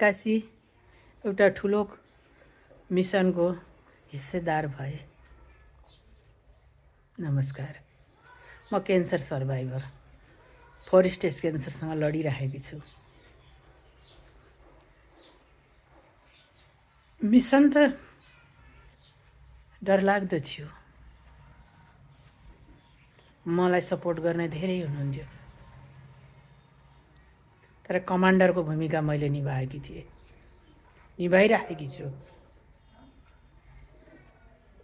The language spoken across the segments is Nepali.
एक्कासी एउटा ठुलो मिसनको हिस्सेदार भए। नमस्कार, म क्यान्सर सर्भाइभर 4 स्टेज क्यान्सरसँग लडिरहेकी छु। मिसन त डरलाग्दो थियो। मलाई सपोर्ट गर्ने धेरै हुनुहुन्थ्यो, तर कमान्डरको भूमिका मैले निभाएकी थिएँ, निभाइरहेकी छु।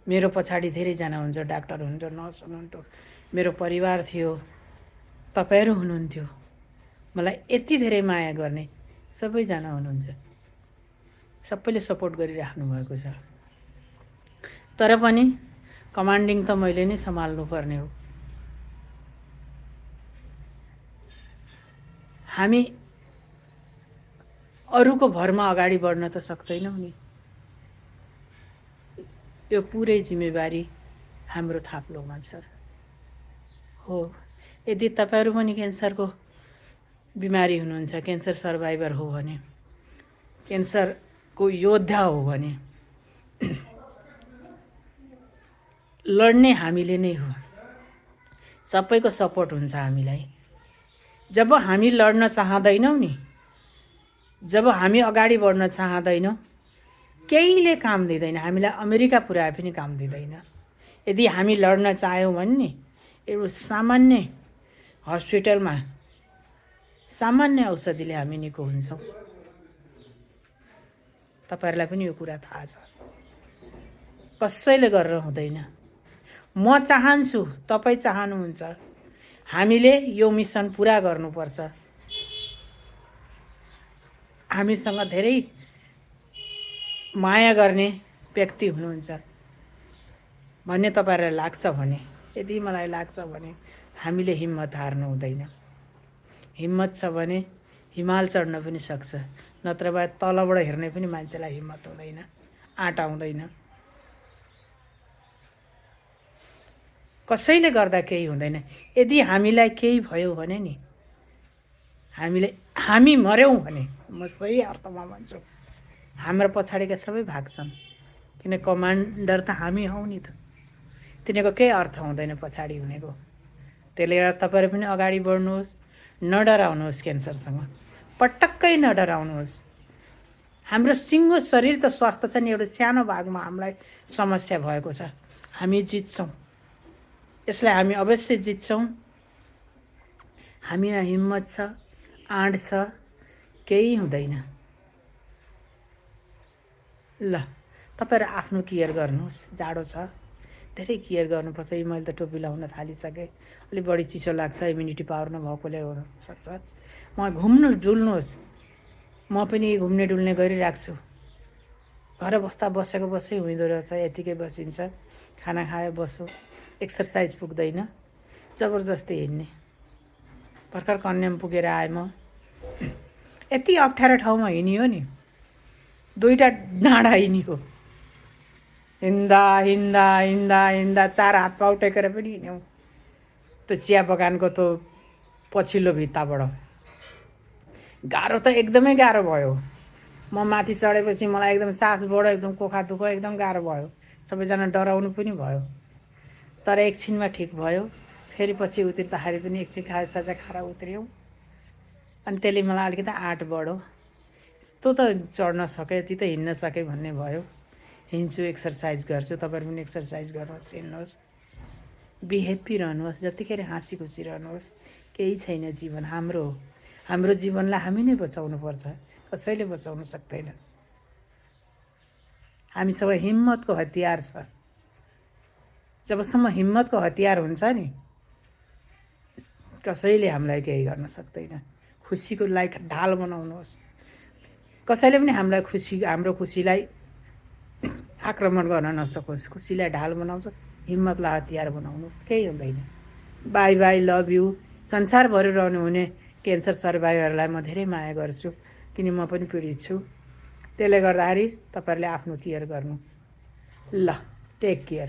मेरो पछाडि धेरैजना हुनुहुन्छ, डाक्टर हुनुहुन्थ्यो, नर्स हुनुहुन्थ्यो, मेरो परिवार थियो, तपाईहरू हुनुहुन्थ्यो। मलाई यति धेरै माया गर्ने सबैजना हुनुहुन्छ, सबैले सपोर्ट गरिराख्नु भएको छ। तर पनि कमान्डिङ त मैले नै सम्हाल्नु पर्ने हो। हामी अरूको भरमा अगाडि बढ्न त सक्दैनौँ नि। यो पुरै जिम्मेवारी हाम्रो थाप्लोमा छ। हो, यदि तपाईहरू पनि क्यान्सरको बिमारी हुनुहुन्छ, क्यान्सर सर्भाइभर हो भने, क्यान्सरको योद्धा हो भने, लड्ने हामीले नै हो। सबैको सपोर्ट हुन्छ हामीलाई। जब हामी लड्न चाहदैनौँ नि, जब हामी अगाडि बढ्न चाहदैनौँ, केहीले काम दिँदैन। हामीलाई अमेरिका पुर्याए पनि काम दिँदैन। यदि हामी लड्न चाह्यौँ भने नि, एउटा सामान्य हस्पिटलमा सामान्य औषधिले हामी निको हुन्छौँ। तपाईहरूलाई पनि यो कुरा थाहा छ। कसैले गरेर हुँदैन। म चाहन्छु, तपाईँ चाहनुहुन्छ, हामीले यो मिसन पुरा गर्नुपर्छ। हामीसँग धेरै माया गर्ने व्यक्ति हुनुहुन्छ भन्ने तपाईहरूलाई लाग्छ भने, यदि मलाई लाग्छ भने, हामीले हिम्मत हार्नु हुँदैन। हिम्मत छ भने हिमाल चढ्न पनि सक्छ, नत्र भए तलबाट हेर्ने पनि मान्छेलाई हिम्मत हुँदैन, आँट आउँदैन। कसैले गर्दा केही हुँदैन। यदि हामीलाई केही भयो भने नि, हामी मर्यौँ भने, म सही अर्थमा भन्छु, हाम्रो पछाडिका सबै भाग्छन्। किन कमान्डर त हामी हौँ नि त। तिनीहरूको केही अर्थ हुँदैन पछाडि हुनेको। त्यसले गर्दा तपाईँहरू पनि अगाडि बढ्नुहोस्, नडराउनुहोस्। क्यान्सरसँग पटक्कै नडराउनुहोस्। हाम्रो सिङ्गो शरीर त स्वास्थ्य छ नि, एउटा सानो भागमा हामीलाई समस्या भएको छ। हामी जित्छौँ, यसलाई हामी अवश्य जित्छौँ। हामीमा हिम्मत छ, आँट छ, केही हुँदैन। ल, तपाईँहरू आफ्नो केयर गर्नुहोस्। जाडो छ, धेरै केयर गर्नुपर्छ। मैले त टोपी लाउन थालिसकेँ। अलिक बढी चिसो लाग्छ, इम्युनिटी पावर नभएकोले हुनसक्छ। म घुम्नु डुल्नुहोस्। म पनि घुम्ने डुल्ने गरिरहेको छु। घर बसेकै हुँदो रहेछ, यतिकै बसिन्छ। खाना खायो बसो, एक्सर्साइज पुग्दैन, जबरजस्ती हिँड्ने। भर्खर कन्याम पुगेर आएँ म। यति अप्ठ्यारो ठाउँमा हिँडियो नि, 2टा डाँडा हिँडियो। हिँड्दा हिँड्दा हिँड्दा हिँड्दा 4 हात पाउ टेकेर पनि हिँड्यौँ। त्यो चिया बगानको त्यो पछिल्लो भित्ताबाट गाह्रो त एकदमै गाह्रो भयो। म माथि चढेपछि मलाई एकदम सास बढ्यो, एकदम कोखा दुख्यो, एकदम गाह्रो भयो। सबैजना डराउनु पनि भयो, तर एकछिनमा ठिक भयो। फेरि पछि उतिर्दाखेरि पनि एकछिन खाजासाजा खाएर उत्रियौँ। अनि त्यसले मलाई अलिकति आँट बढ्यो। यस्तो त चढ्न सकेँ, यति त हिँड्न सकेँ भन्ने भयो। हिँड्छु, एक्सर्साइज गर्छु। तपाईँहरू पनि एक्सर्साइज गर्नुहोस्, हिँड्नुहोस्, बिहेप्पी रहनुहोस्, जतिखेर हाँसी खुसी रहनुहोस्। केही छैन जीवन हाम्रो हो। हाम्रो जीवनलाई हामी नै बचाउनुपर्छ, कसैले बचाउन सक्दैन। हामीसँग हिम्मतको हतियार छ। जबसम्म हिम्मतको हतियार हुन्छ नि, कसैले हामीलाई केही गर्न सक्दैन। खुसीको लाइफ ढाल बनाउनुहोस्। कसैले पनि हाम्रो खुसीलाई आक्रमण गर्न नसकोस्। खुसीलाई ढाल बनाउँछ, हिम्मतलाई हतियार बनाउनुहोस्। केही हुँदैन। By by, love you. संसारभरि रहनुहुने क्यान्सर सर्भाइभरलाई म धेरै माया गर्छु, किन म पनि पीडित छु। त्यसले गर्दाखेरि तपाईँहरूले आफ्नो केयर गर्नु। ल, टेक केयर।